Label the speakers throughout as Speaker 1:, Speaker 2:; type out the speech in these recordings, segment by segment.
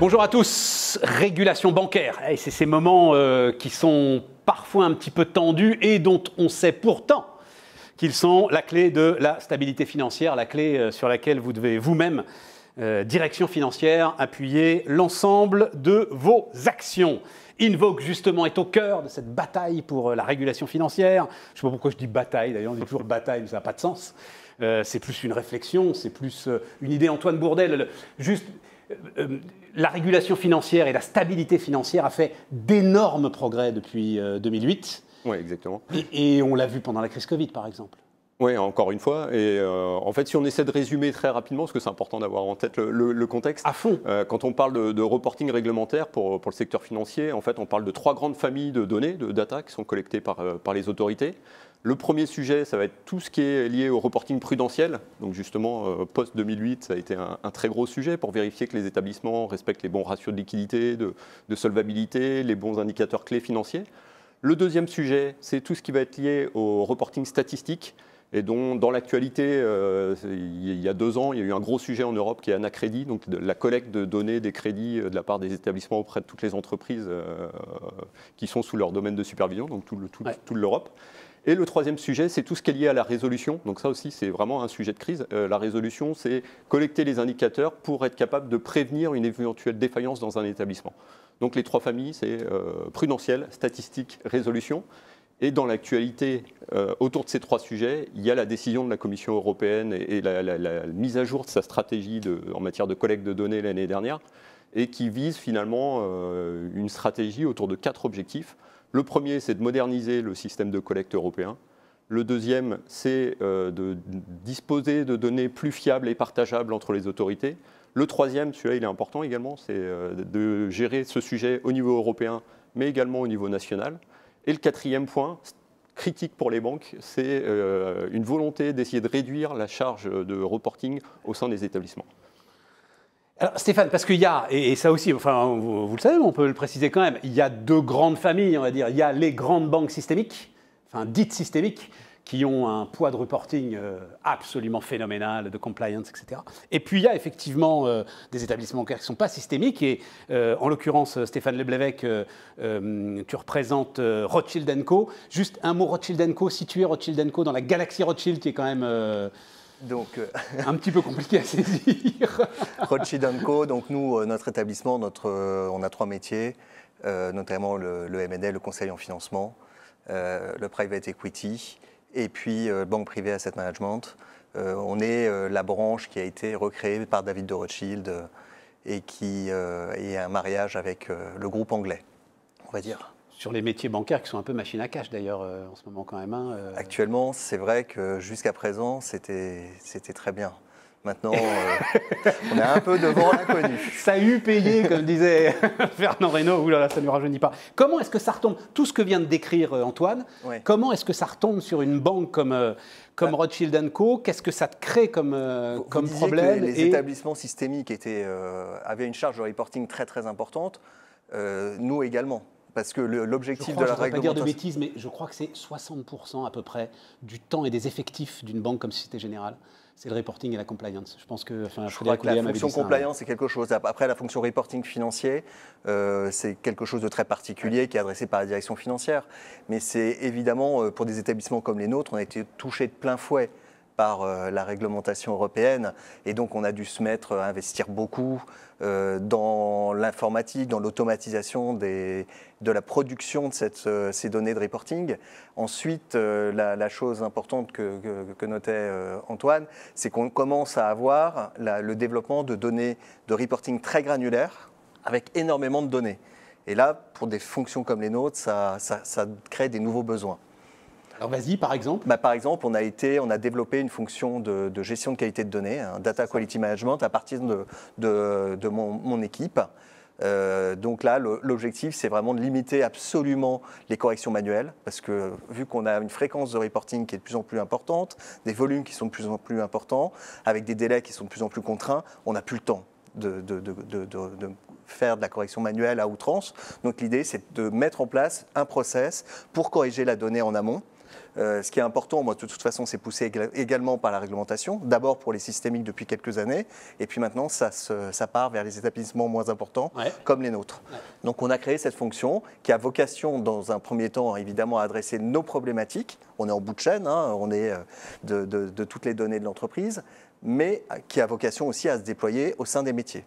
Speaker 1: Bonjour à tous, régulation bancaire. Et c'est ces moments qui sont parfois un petit peu tendus et dont on sait pourtant qu'ils sont la clé de la stabilité financière, la clé sur laquelle vous devez vous-même, direction financière, appuyer l'ensemble de vos actions. Invoke, justement, est au cœur de cette bataille pour la régulation financière. Je ne sais pas pourquoi je dis bataille, d'ailleurs, on dit toujours bataille, mais ça n'a pas de sens. C'est plus une réflexion, c'est plus une idée. Antoine Bourdelle, la régulation financière et la stabilité financière a fait d'énormes progrès depuis 2008.
Speaker 2: Oui, exactement.
Speaker 1: Et on l'a vu pendant la crise Covid, par exemple.
Speaker 2: Oui, encore une fois. Et en fait, si on essaie de résumer très rapidement, parce que c'est important d'avoir en tête le contexte.
Speaker 1: À fond.
Speaker 2: Quand on parle de reporting réglementaire pour le secteur financier, en fait, on parle de 3 grandes familles de données, de data, qui sont collectées par les autorités. Le premier sujet, ça va être tout ce qui est lié au reporting prudentiel. Donc justement, post-2008, ça a été un très gros sujet pour vérifier que les établissements respectent les bons ratios de liquidité, de solvabilité, les bons indicateurs clés financiers. Le deuxième sujet, c'est tout ce qui va être lié au reporting statistique. Et dont, dans l'actualité, il y a 2 ans, il y a eu un gros sujet en Europe qui est Anacrédit, donc la collecte de données des crédits de la part des établissements auprès de toutes les entreprises qui sont sous leur domaine de supervision, donc toute l'Europe. Et le troisième sujet, c'est tout ce qui est lié à la résolution. Donc ça aussi, c'est vraiment un sujet de crise. La résolution, c'est collecter les indicateurs pour être capable de prévenir une éventuelle défaillance dans un établissement. Donc les 3 familles, c'est prudentiel, statistique, résolution. Et dans l'actualité, autour de ces 3 sujets, il y a la décision de la Commission européenne et la mise à jour de sa stratégie en matière de collecte de données l'année dernière, et qui vise finalement une stratégie autour de 4 objectifs. Le premier, c'est de moderniser le système de collecte européen. Le deuxième, c'est de disposer de données plus fiables et partageables entre les autorités. Le troisième, celui-là il est important également, c'est de gérer ce sujet au niveau européen, mais également au niveau national. Et le quatrième point, critique pour les banques, c'est une volonté d'essayer de réduire la charge de reporting au sein des établissements.
Speaker 1: Alors Stéphane, parce qu'il y a, et ça aussi, enfin vous le savez, on peut le préciser quand même, il y a 2 grandes familles, on va dire. Il y a les grandes banques systémiques, enfin dites systémiques, qui ont un poids de reporting absolument phénoménal, de compliance, etc. Et puis il y a effectivement des établissements bancaires qui ne sont pas systémiques. Et en l'occurrence, Stéphane Leblevec, tu représentes Rothschild & Co. Juste un mot Rothschild & Co. Situé Rothschild & Co. dans la galaxie Rothschild, qui est quand même un petit peu compliqué à saisir.
Speaker 3: Rothschild & Co. Donc nous, notre établissement, on a 3 métiers, notamment le M&A, le conseil en financement, le private equity. Et puis, banque privée asset management. On est la branche qui a été recréée par David de Rothschild et qui est un mariage avec le groupe anglais, on va dire.
Speaker 1: Sur les métiers bancaires qui sont un peu machine à cash d'ailleurs en ce moment quand même.
Speaker 3: Actuellement, c'est vrai que jusqu'à présent, c'était très bien. Maintenant, on est un peu devant l'inconnu.
Speaker 1: Ça a eu payé, comme disait Fernand Reynaud. Ouh là là, ça ne nous rajeunit pas. Comment est-ce que ça retombe, tout ce que vient de décrire Antoine, comment est-ce que ça retombe sur une banque comme Rothschild & Co. Qu'est-ce que ça te crée comme problème?
Speaker 3: Que les établissements systémiques avaient une charge de reporting très très importante, nous également. Parce que l'objectif de la réglementation... Je ne vais pas dire de
Speaker 1: bêtises, mais je crois que c'est 60% à peu près du temps et des effectifs d'une banque comme Société Générale. C'est le reporting et la compliance. Je pense que...
Speaker 3: je crois que la fonction compliance, c'est quelque chose. Après, la fonction reporting financier, c'est quelque chose de très particulier qui est adressé par la direction financière. Mais c'est évidemment, pour des établissements comme les nôtres, on a été touchés de plein fouet par la réglementation européenne. Et donc, on a dû se mettre à investir beaucoup dans l'informatique, dans l'automatisation de la production de ces données de reporting. Ensuite, la chose importante que notait Antoine, c'est qu'on commence à avoir le développement de données de reporting très granulaires avec énormément de données. Et là, pour des fonctions comme les nôtres, ça crée des nouveaux besoins.
Speaker 1: Alors vas-y, par exemple.
Speaker 3: Par exemple, on a développé une fonction de gestion de qualité de données, un data quality management, à partir de mon équipe. Donc là, l'objectif, c'est vraiment de limiter absolument les corrections manuelles, parce que vu qu'on a une fréquence de reporting qui est de plus en plus importante, des volumes qui sont de plus en plus importants, avec des délais qui sont de plus en plus contraints, on n'a plus le temps de faire de la correction manuelle à outrance. Donc l'idée, c'est de mettre en place un process pour corriger la donnée en amont, Ce qui est important, moi, de toute façon, c'est poussé également par la réglementation. D'abord pour les systémiques depuis quelques années, et puis maintenant, ça part vers les établissements moins importants, comme les nôtres. Ouais. Donc, on a créé cette fonction qui a vocation, dans un premier temps, évidemment, à adresser nos problématiques. On est en bout de chaîne, hein, on est de toutes les données de l'entreprise, mais qui a vocation aussi à se déployer au sein des métiers.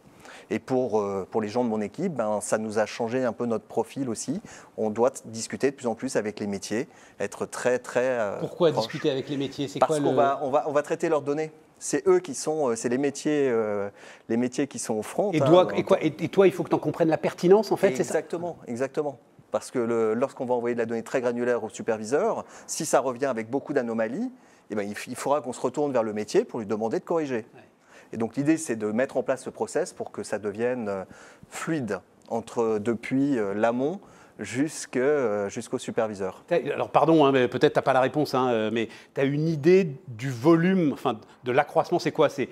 Speaker 3: Et pour les gens de mon équipe, ça nous a changé un peu notre profil aussi. On doit discuter de plus en plus avec les métiers, être très
Speaker 1: Pourquoi proche. Discuter avec les métiers?
Speaker 3: Parce qu'on va traiter leurs données. C'est eux qui sont, c'est les métiers qui sont au front.
Speaker 1: Et, et toi, il faut que tu en comprennes la pertinence, en fait, c'est ça?
Speaker 3: Exactement. Parce que lorsqu'on va envoyer de la donnée très granulaire au superviseur, si ça revient avec beaucoup d'anomalies, eh il faudra qu'on se retourne vers le métier pour lui demander de corriger. Ouais. Et donc l'idée, c'est de mettre en place ce process pour que ça devienne fluide depuis l'amont jusqu'au superviseur.
Speaker 1: Alors pardon, hein, peut-être tu n'as pas la réponse, hein, mais tu as une idée du volume, enfin, de l'accroissement, c'est quoi? C'est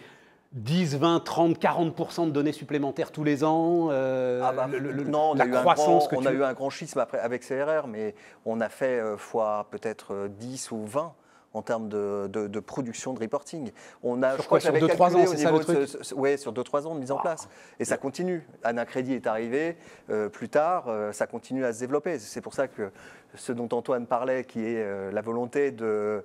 Speaker 1: 10, 20, 30, 40% de données supplémentaires tous les ans
Speaker 3: Non, on a eu un grand schisme avec CRR, mais on a fait fois peut-être 10 ou 20 en termes de production de reporting.
Speaker 1: Sur quoi, sur 2-3 ans, c'est ça le truc?
Speaker 3: Oui, sur 2-3 ans de mise en place. Et ça continue. Anacredit est arrivé plus tard, ça continue à se développer. C'est pour ça que ce dont Antoine parlait, qui est la volonté de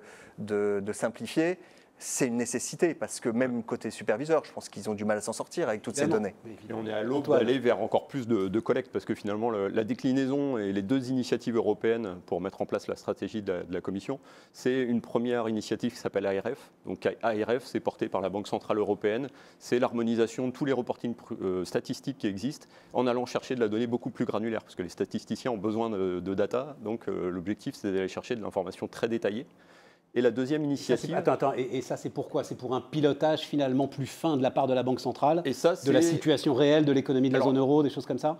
Speaker 3: simplifier, c'est une nécessité, parce que même côté superviseur, je pense qu'ils ont du mal à s'en sortir avec toutes ces données.
Speaker 2: Et on est à l'aube d'aller vers encore plus de collecte, parce que finalement, la déclinaison et les 2 initiatives européennes pour mettre en place la stratégie de la Commission, c'est une première initiative qui s'appelle ARF. Donc ARF, c'est porté par la Banque Centrale Européenne. C'est l'harmonisation de tous les reportings statistiques qui existent, en allant chercher de la donnée beaucoup plus granulaire, parce que les statisticiens ont besoin de data. Donc l'objectif, c'est d'aller chercher de l'information très détaillée. Et la deuxième initiative...
Speaker 1: Et ça, c'est pourquoi? C'est pour un pilotage finalement plus fin de la part de la Banque centrale, de la situation réelle de l'économie de la zone euro, des choses comme ça?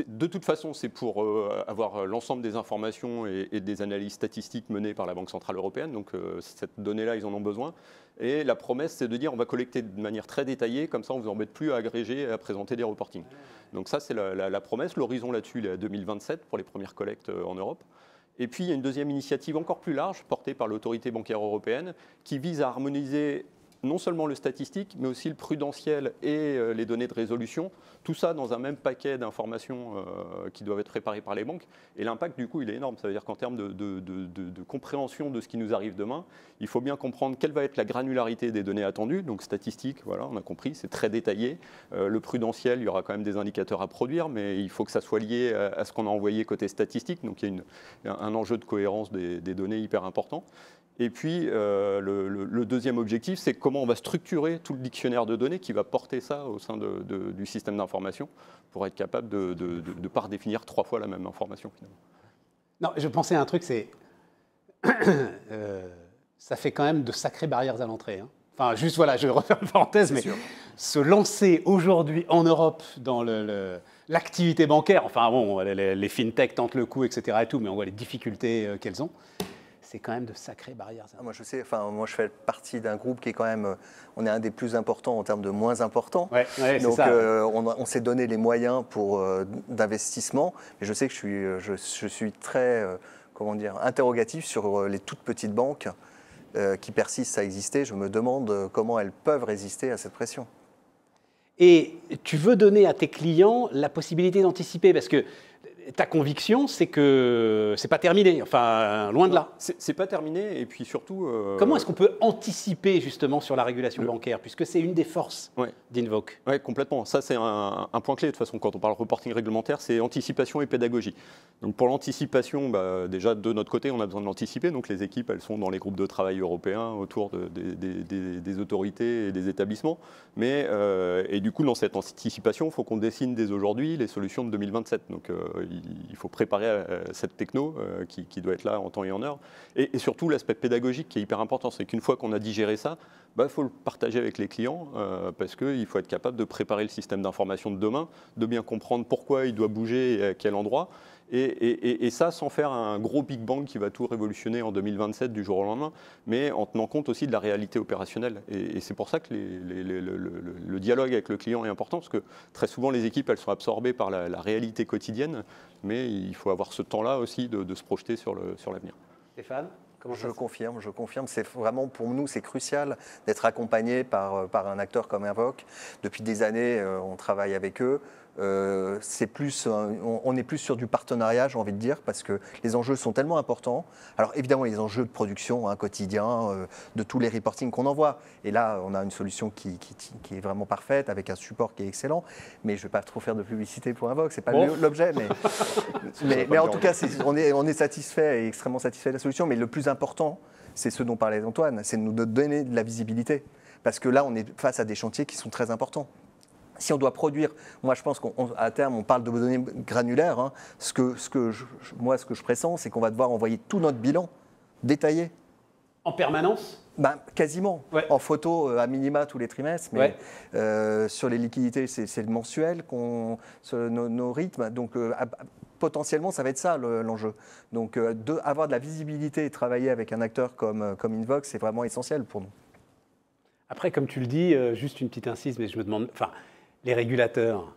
Speaker 2: De toute façon, c'est pour avoir l'ensemble des informations et des analyses statistiques menées par la Banque centrale européenne. Donc cette donnée-là, ils en ont besoin. Et la promesse, c'est de dire on va collecter de manière très détaillée, comme ça on ne vous embête plus à agréger et à présenter des reportings. Donc ça, c'est la promesse. L'horizon là-dessus, il est à 2027 pour les premières collectes en Europe. Et puis, il y a une deuxième initiative encore plus large, portée par l'autorité bancaire européenne, qui vise à harmoniser non seulement le statistique, mais aussi le prudentiel et les données de résolution, tout ça dans un même paquet d'informations qui doivent être préparées par les banques. Et l'impact, du coup, il est énorme. Ça veut dire qu'en termes de compréhension de ce qui nous arrive demain, il faut bien comprendre quelle va être la granularité des données attendues. Donc, statistique, voilà, on a compris, c'est très détaillé. Le prudentiel, il y aura quand même des indicateurs à produire, mais il faut que ça soit lié à ce qu'on a envoyé côté statistique. Donc, il y a un enjeu de cohérence des données hyper important. Et puis, le deuxième objectif, c'est comment on va structurer tout le dictionnaire de données qui va porter ça au sein du système d'information pour être capable de ne pas redéfinir 3 fois la même information, finalement.
Speaker 1: Non, je pensais à un truc, c'est... ça fait quand même de sacrées barrières à l'entrée. Hein. Enfin, juste, voilà, je refais une parenthèse, mais sûr. Se lancer aujourd'hui en Europe dans l'activité bancaire, enfin bon, les fintech tentent le coup, etc. et tout, mais on voit les difficultés qu'elles ont. C'est quand même de sacrées barrières.
Speaker 3: Moi, je sais, enfin, moi, je fais partie d'un groupe qui est quand même, on est un des plus importants en termes de moins importants.
Speaker 1: Ouais,
Speaker 3: donc, on s'est donné les moyens d'investissement. Mais je sais que je suis très, interrogatif sur les toutes petites banques qui persistent à exister. Je me demande comment elles peuvent résister à cette pression.
Speaker 1: Et tu veux donner à tes clients la possibilité d'anticiper, parce que ta conviction, c'est que c'est pas terminé, enfin, loin de là.
Speaker 2: C'est pas terminé, et puis surtout...
Speaker 1: Comment est-ce qu'on peut anticiper justement sur la régulation bancaire, puisque c'est une des forces d'Invoke?
Speaker 2: Oui, complètement. Ça, c'est un point clé, de toute façon, quand on parle reporting réglementaire, c'est anticipation et pédagogie. Donc pour l'anticipation, déjà, de notre côté, on a besoin de l'anticiper. Donc les équipes, elles sont dans les groupes de travail européens, autour des autorités et des établissements. Mais, et du coup, dans cette anticipation, il faut qu'on dessine dès aujourd'hui les solutions de 2027. Donc il faut préparer cette techno qui doit être là en temps et en heure. Et surtout, l'aspect pédagogique qui est hyper important, c'est qu'une fois qu'on a digéré ça, il faut le partager avec les clients parce qu'il faut être capable de préparer le système d'information de demain, de bien comprendre pourquoi il doit bouger et à quel endroit. Et ça, sans faire un gros Big Bang qui va tout révolutionner en 2027 du jour au lendemain, mais en tenant compte aussi de la réalité opérationnelle. Et c'est pour ça que le dialogue avec le client est important, parce que très souvent, les équipes, elles sont absorbées par la réalité quotidienne, mais il faut avoir ce temps-là aussi de se projeter sur l'avenir.
Speaker 1: Stéphane ?
Speaker 3: Je confirme. C'est vraiment, pour nous, c'est crucial d'être accompagné par un acteur comme Invoke. Depuis des années, on travaille avec eux. C'est plus, on est plus sur du partenariat, j'ai envie de dire, parce que les enjeux sont tellement importants. Alors évidemment, il y a les enjeux de production quotidien, de tous les reportings qu'on envoie. Et là, on a une solution qui est vraiment parfaite, avec un support qui est excellent. Mais je ne vais pas trop faire de publicité pour Invoke, c'est pas l'objet. Mais en tout cas, on est satisfait et extrêmement satisfait de la solution. Mais le plus important, c'est ce dont parlait Antoine, c'est de nous donner de la visibilité. Parce que là, on est face à des chantiers qui sont très importants. Si on doit produire, moi je pense qu'à terme on parle de données granulaires, hein. Ce que je pressens, c'est qu'on va devoir envoyer tout notre bilan détaillé.
Speaker 1: En permanence ?
Speaker 3: Quasiment, ouais. En photo à minima tous les trimestres, mais ouais. Sur les liquidités c'est le mensuel, nos rythmes, donc potentiellement ça va être ça l'enjeu. Donc avoir de la visibilité et travailler avec un acteur comme Invoke, c'est vraiment essentiel pour nous.
Speaker 1: Après, comme tu le dis, juste une petite incise, mais je me demande... Les régulateurs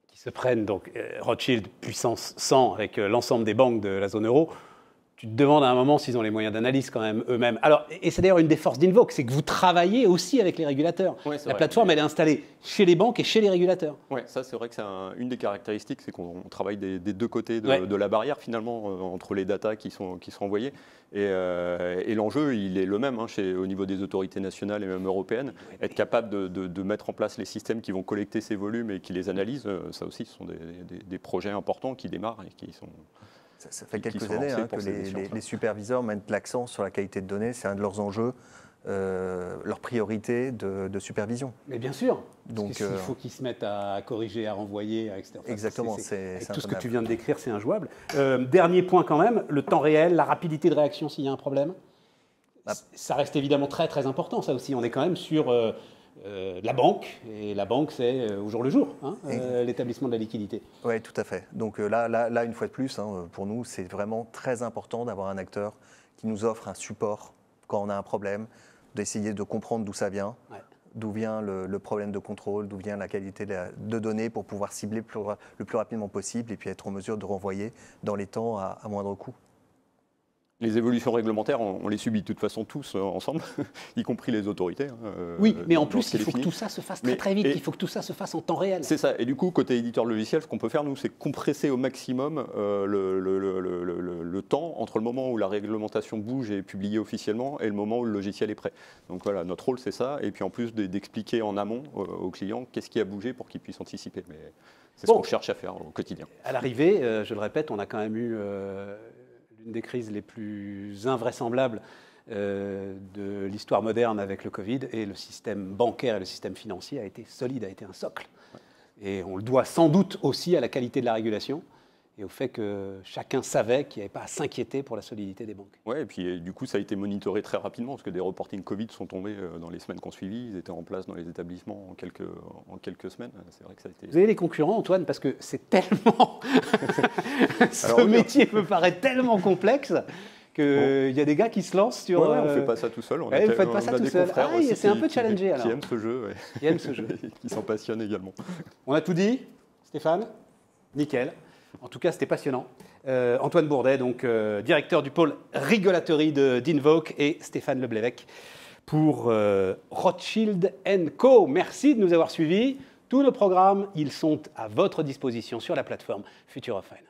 Speaker 1: qui se prennent, donc Rothschild puissance 100 avec l'ensemble des banques de la zone euro, tu te demandes à un moment s'ils ont les moyens d'analyse quand même eux-mêmes. Alors, et c'est d'ailleurs une des forces d'Invoke, c'est que vous travaillez aussi avec les régulateurs. Ouais, la plateforme, elle est installée chez les banques et chez les régulateurs.
Speaker 2: Oui, ça c'est vrai que c'est une des caractéristiques, c'est qu'on travaille des deux côtés de la barrière finalement, entre les datas qui sont envoyées. Et l'enjeu, il est le même au niveau des autorités nationales et même européennes. Être capable de mettre en place les systèmes qui vont collecter ces volumes et qui les analysent, ça aussi, ce sont des projets importants qui démarrent et qui sont...
Speaker 3: Ça fait quelques années que les superviseurs mettent l'accent sur la qualité de données. C'est un de leurs enjeux, leur priorité de supervision.
Speaker 1: Mais bien sûr. Donc, il faut qu'ils se mettent à corriger, à renvoyer, etc.
Speaker 3: Exactement.
Speaker 1: Tout ce que tu viens de décrire, c'est injouable. Dernier point quand même, le temps réel, la rapidité de réaction s'il y a un problème. Ça reste évidemment très très important, ça aussi. On est quand même sur... la banque, et la banque c'est au jour le jour, l'établissement de la liquidité.
Speaker 3: Oui, tout à fait. Donc là une fois de plus, pour nous, c'est vraiment très important d'avoir un acteur qui nous offre un support quand on a un problème, d'essayer de comprendre d'où ça vient, d'où vient le problème de contrôle, d'où vient la qualité de données pour pouvoir cibler le plus rapidement possible et puis être en mesure de renvoyer dans les temps à moindre coût.
Speaker 2: Les évolutions réglementaires, on les subit de toute façon tous ensemble, y compris les autorités.
Speaker 1: Oui, mais en plus, il faut que tout ça se fasse très vite, il faut que tout ça se fasse en temps réel.
Speaker 2: C'est ça, et du coup, côté éditeur logiciel, ce qu'on peut faire, nous, c'est compresser au maximum le temps entre le moment où la réglementation bouge et est publiée officiellement et le moment où le logiciel est prêt. Donc voilà, notre rôle, c'est ça, et puis en plus d'expliquer en amont aux clients qu'est-ce qui a bougé pour qu'ils puissent anticiper. Mais c'est ce qu'on cherche à faire au quotidien.
Speaker 1: À l'arrivée, je le répète, on a quand même eu... une des crises les plus invraisemblables de l'histoire moderne avec le Covid, et le système bancaire et le système financier a été solide, a été un socle. Et on le doit sans doute aussi à la qualité de la régulation et au fait que chacun savait qu'il n'y avait pas à s'inquiéter pour la solidité des banques.
Speaker 2: Oui, et puis du coup, ça a été monitoré très rapidement, parce que des reportings Covid sont tombés dans les semaines qui ont suivi, ils étaient en place dans les établissements en quelques semaines. C'est vrai que ça a été...
Speaker 1: Vous avez les concurrents, Antoine, parce que c'est tellement... Ce métier me paraît tellement complexe qu'il y a des gars qui se lancent sur...
Speaker 2: on ne fait pas ça tout seul.
Speaker 1: Vous ne faites pas ça tout seul. C'est un peu challengé, alors.
Speaker 2: Qui aiment ce jeu.
Speaker 1: Qui aiment ce jeu.
Speaker 2: Qui s'en passionnent également.
Speaker 1: On a tout dit, Stéphane ? Nickel. En tout cas, c'était passionnant. Antoine Bourdet, donc directeur du pôle régulatory d'Invoke, et Stéphane Leblévec pour Rothschild & Co. Merci de nous avoir suivis. Tous nos programmes, ils sont à votre disposition sur la plateforme Future of Finance.